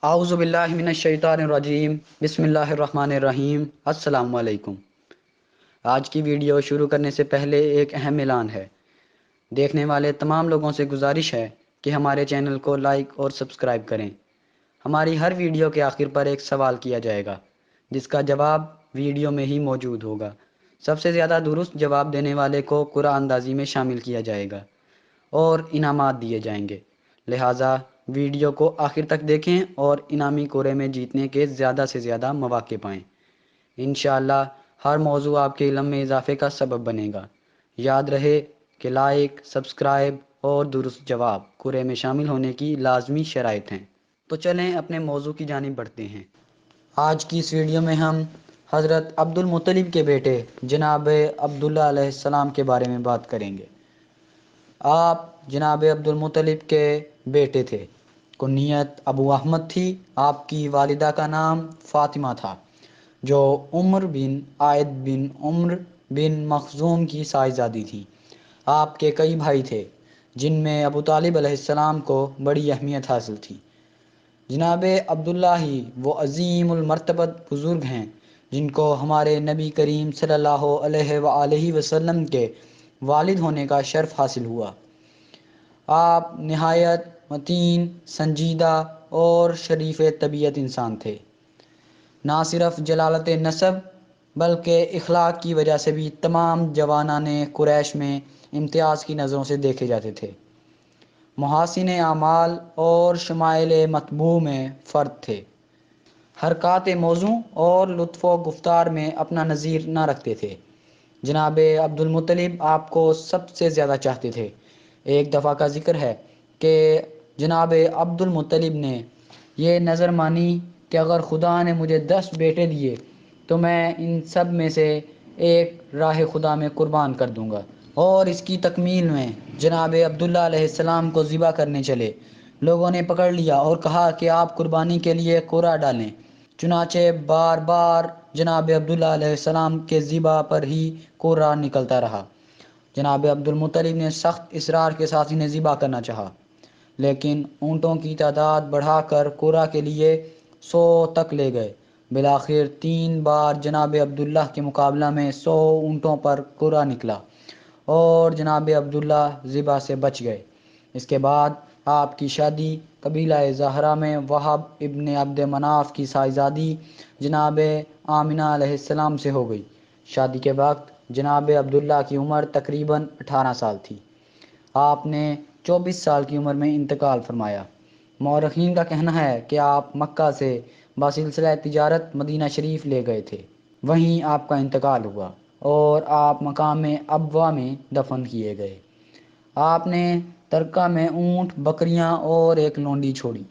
اعوذ باللہ من الشیطان الرجیم، بسم اللہ الرحمن الرحیم۔ السلام علیکم۔ آج کی ویڈیو شروع کرنے سے پہلے ایک اہم اعلان ہے۔ دیکھنے والے تمام لوگوں سے گزارش ہے کہ ہمارے چینل کو لائک اور سبسکرائب کریں۔ ہماری ہر ویڈیو کے آخر پر ایک سوال کیا جائے گا جس کا جواب ویڈیو میں ہی موجود ہوگا۔ سب سے زیادہ درست جواب دینے والے کو قرآن اندازی میں شامل کیا جائے گا اور انعامات دیے جائیں گے۔ لہٰذا ویڈیو کو آخر تک دیکھیں اور انعامی کوڑے میں جیتنے کے زیادہ سے زیادہ مواقع پائیں۔ انشاءاللہ ہر موضوع آپ کے علم میں اضافے کا سبب بنے گا۔ یاد رہے کہ لائک، سبسکرائب اور درست جواب کوڑے میں شامل ہونے کی لازمی شرائط ہیں۔ تو چلیں اپنے موضوع کی جانب بڑھتے ہیں۔ آج کی اس ویڈیو میں ہم حضرت عبد المطلب کے بیٹے جناب عبداللہ علیہ السلام کے بارے میں بات کریں گے۔ آپ جناب عبد المطلب کے بیٹے تھے۔ کنیت ابو احمد تھی۔ آپ کی والدہ کا نام فاطمہ تھا جو عمر بن عائد بن عمر بن مخزوم کی صاحبزادی تھی۔ آپ کے کئی بھائی تھے جن میں ابو طالب علیہ السلام کو بڑی اہمیت حاصل تھی۔ جناب عبداللہ ہی وہ عظیم المرتبت بزرگ ہیں جن کو ہمارے نبی کریم صلی اللہ علیہ وآلہ وسلم کے والد ہونے کا شرف حاصل ہوا۔ آپ نہایت متین، سنجیدہ اور شریف طبیعت انسان تھے۔ نہ صرف جلالت نسب بلکہ اخلاق کی وجہ سے بھی تمام جوانان قریش میں امتیاز کی نظروں سے دیکھے جاتے تھے۔ محاسن اعمال اور شمائل مطبوع میں فرد تھے۔ حرکات موزوں اور لطف و گفتار میں اپنا نظیر نہ رکھتے تھے۔ جناب عبد المطلب آپ کو سب سے زیادہ چاہتے تھے۔ ایک دفعہ کا ذکر ہے کہ جناب عبد المطلب نے یہ نظر مانی کہ اگر خدا نے مجھے 10 بیٹے دیے تو میں ان سب میں سے ایک راہ خدا میں قربان کر دوں گا۔ اور اس کی تکمیل میں جناب عبداللہ علیہ السلام کو ذبح کرنے چلے۔ لوگوں نے پکڑ لیا اور کہا کہ آپ قربانی کے لیے قرعہ ڈالیں۔ چنانچہ بار بار جناب عبداللہ علیہ السلام کے ذبح پر ہی قرعہ نکلتا رہا۔ جناب عبد المطلب نے سخت اصرار کے ساتھ انہیں ذبح کرنا چاہا، لیکن اونٹوں کی تعداد بڑھا کر قرعہ کے لیے 100 تک لے گئے۔ بالآخر 3 بار جناب عبداللہ کے مقابلہ میں 100 اونٹوں پر قرعہ نکلا اور جناب عبداللہ ذبح سے بچ گئے۔ اس کے بعد آپ کی شادی قبیلہ زہرہ میں وہب ابن عبد مناف کی صاحبزادی جناب آمنہ علیہ السلام سے ہو گئی۔ شادی کے وقت جناب عبداللہ کی عمر تقریباً 18 سال تھی۔ آپ نے 24 سال کی عمر میں انتقال فرمایا۔ مورخین کا کہنا ہے کہ آپ مکہ سے بسلسلہ تجارت مدینہ شریف لے گئے تھے، وہیں آپ کا انتقال ہوا اور آپ مقام ابوا میں دفن کیے گئے۔ آپ نے ترکہ میں اونٹ، بکریاں اور ایک لونڈی چھوڑی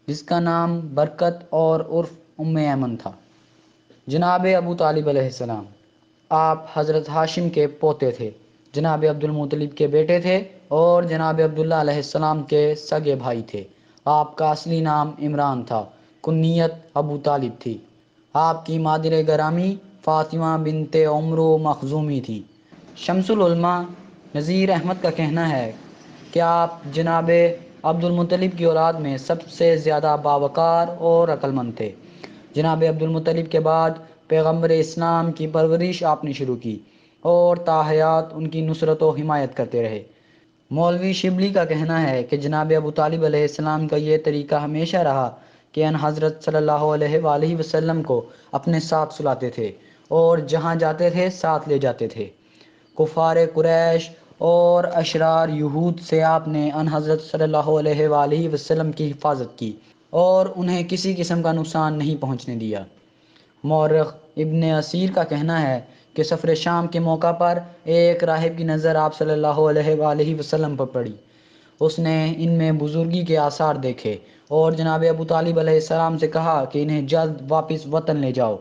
جس کا نام برکت اور عرف ایمن تھا۔ جناب ابو طالب علیہ السلام آپ حضرت ہاشم کے پوتے تھے، جناب عبد المطلب کے بیٹے تھے اور جناب عبداللہ علیہ السلام کے سگے بھائی تھے۔ آپ کا اصلی نام عمران تھا، کنیت ابو طالب تھی۔ آپ کی مادر گرامی فاطمہ بنت عمرو مخزومی تھی۔ شمس العلماء نذیر احمد کا کہنا ہے کہ آپ جناب عبد المطلب کی اولاد میں سب سے زیادہ باوقار اور عقل مند تھے۔ جناب عبد المطلب کے بعد پیغمبر اسلام کی پرورش آپ نے شروع کی اور تا حیات ان کی نصرت و حمایت کرتے رہے۔ مولوی شبلی کا کہنا ہے کہ جناب ابو طالب علیہ السلام کا یہ طریقہ ہمیشہ رہا کہ ان حضرت صلی اللہ علیہ وآلہ وسلم کو اپنے ساتھ سلاتے تھے اور جہاں جاتے تھے ساتھ لے جاتے تھے۔ کفار قریش اور اشرار یہود سے آپ نے ان حضرت صلی اللہ علیہ وآلہ وسلم کی حفاظت کی اور انہیں کسی قسم کا نقصان نہیں پہنچنے دیا۔ مورخ ابن اسیر کا کہنا ہے کہ سفر شام کے موقع پر ایک راہب کی نظر آپ صلی اللہ علیہ وآلہ وسلم پر پڑی۔ اس نے ان میں بزرگی کے آثار دیکھے اور جناب ابو طالب علیہ السلام سے کہا کہ انہیں جلد واپس وطن لے جاؤ،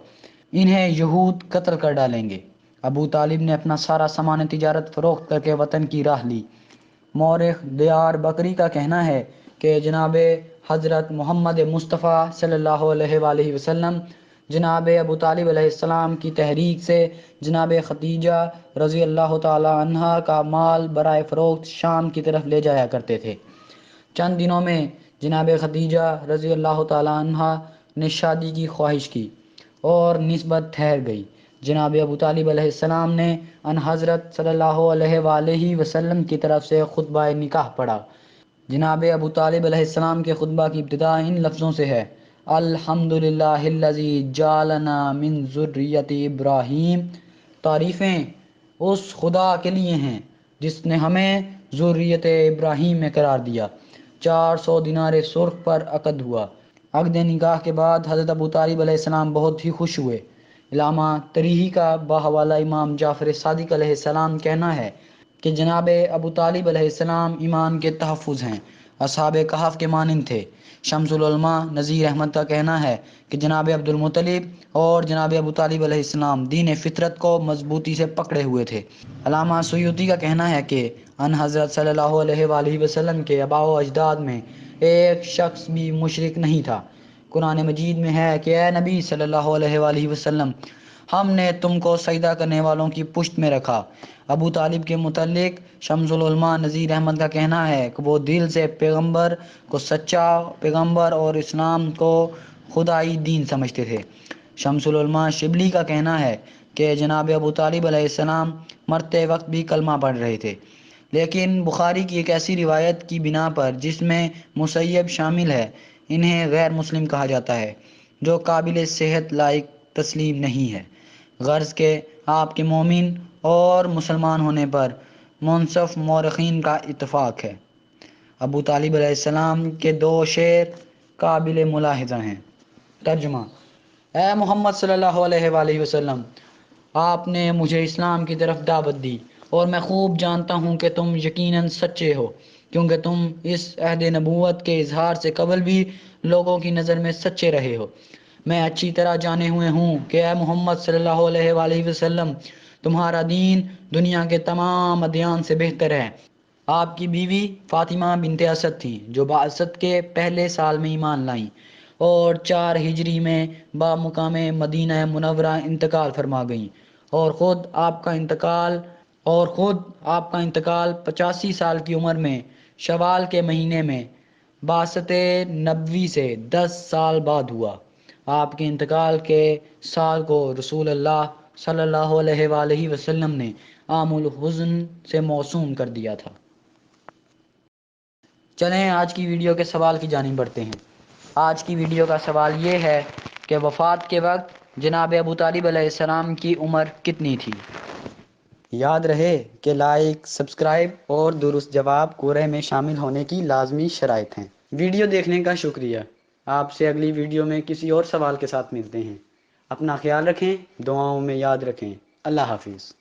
انہیں یہود قتل کر ڈالیں گے۔ ابو طالب نے اپنا سارا سامان تجارت فروخت کر کے وطن کی راہ لی۔ مورخ دیار بکری کا کہنا ہے کہ جناب حضرت محمد مصطفیٰ صلی اللہ علیہ وآلہ وسلم جناب ابو طالب علیہ السلام کی تحریک سے جناب خدیجہ رضی اللہ تعالی عنہا کا مال برائے فروخت شام کی طرف لے جایا کرتے تھے۔ چند دنوں میں جناب خدیجہ رضی اللہ تعالیٰ عنہ نے شادی کی خواہش کی اور نسبت ٹھہر گئی۔ جناب ابو طالب علیہ السلام نے ان حضرت صلی اللہ علیہ وآلہ وسلم کی طرف سے خطبہ نکاح پڑھا۔ جناب ابو طالب علیہ السلام کے خطبہ کی ابتدا ان لفظوں سے ہے: الحمدللہ الذی جعلنا من ذریۃ ابراہیم۔ تعریفیں اس خدا کے لیے ہیں جس نے ہمیں ذریت ابراہیم میں قرار دیا۔ 400 دینار سرخ پر عقد ہوا۔ عقد نکاح کے بعد حضرت ابو طالب علیہ السلام بہت ہی خوش ہوئے۔ علامہ تریہی کا باحوالہ امام جعفر صادق علیہ السلام کہنا ہے کہ جناب ابو طالب علیہ السلام ایمان کے تحفظ ہیں، اصحاب کہف کے مانند تھے۔ شمس العلماء نذیر احمد کا کہنا ہے کہ جناب عبد المطلب اور جناب ابو طالب علیہ السلام دین فطرت کو مضبوطی سے پکڑے ہوئے تھے۔ علامہ سیوطی کا کہنا ہے کہ ان حضرت صلی اللہ علیہ وآلہ وسلم کے آباء و اجداد میں ایک شخص بھی مشرک نہیں تھا۔ قرآن مجید میں ہے کہ اے نبی صلی اللہ علیہ وآلہ وسلم، ہم نے تم کو سجدہ کرنے والوں کی پشت میں رکھا۔ ابو طالب کے متعلق شمس العلماء نذیر احمد کا کہنا ہے کہ وہ دل سے پیغمبر کو سچا پیغمبر اور اسلام کو خدائی دین سمجھتے تھے۔ شمس العلماء شبلی کا کہنا ہے کہ جناب ابو طالب علیہ السلام مرتے وقت بھی کلمہ پڑھ رہے تھے، لیکن بخاری کی ایک ایسی روایت کی بنا پر جس میں مسیب شامل ہے انہیں غیر مسلم کہا جاتا ہے، جو قابل صحت لائق تسلیم نہیں ہے۔ غرض کہ آپ کے مومن اور مسلمان ہونے پر منصف مورخین کا اتفاق ہے۔ ابو طالب علیہ السلام کے 2 شعر قابل ملاحظہ ہیں۔ ترجمہ: اے محمد صلی اللہ علیہ وآلہ وسلم، آپ نے مجھے اسلام کی طرف دعوت دی اور میں خوب جانتا ہوں کہ تم یقیناً سچے ہو، کیونکہ تم اس عہد نبوت کے اظہار سے قبل بھی لوگوں کی نظر میں سچے رہے ہو۔ میں اچھی طرح جانے ہوئے ہوں کہ اے محمد صلی اللہ علیہ وآلہ وسلم، تمہارا دین دنیا کے تمام ادیان سے بہتر ہے۔ آپ کی بیوی فاطمہ بنت اسد تھیں جو بعثت کے پہلے سال میں ایمان لائیں اور 4 ہجری میں بمقام مدینہ منورہ انتقال فرما گئیں، اور خود آپ کا انتقال 85 سال کی عمر میں شوال کے مہینے میں بعثت نبوی سے 10 سال بعد ہوا۔ آپ کے انتقال کے سال کو رسول اللہ صلی اللہ علیہ وآلہ وسلم نے عام الحزن سے موسوم کر دیا تھا۔ چلیں آج کی ویڈیو کے سوال کی جانب بڑھتے ہیں۔ آج کی ویڈیو کا سوال یہ ہے کہ وفات کے وقت جناب ابو طالب علیہ السلام کی عمر کتنی تھی؟ یاد رہے کہ لائک، سبسکرائب اور درست جواب قرعے میں شامل ہونے کی لازمی شرائط ہیں۔ ویڈیو دیکھنے کا شکریہ۔ آپ سے اگلی ویڈیو میں کسی اور سوال کے ساتھ ملتے ہیں۔ اپنا خیال رکھیں، دعاؤں میں یاد رکھیں۔ اللہ حافظ۔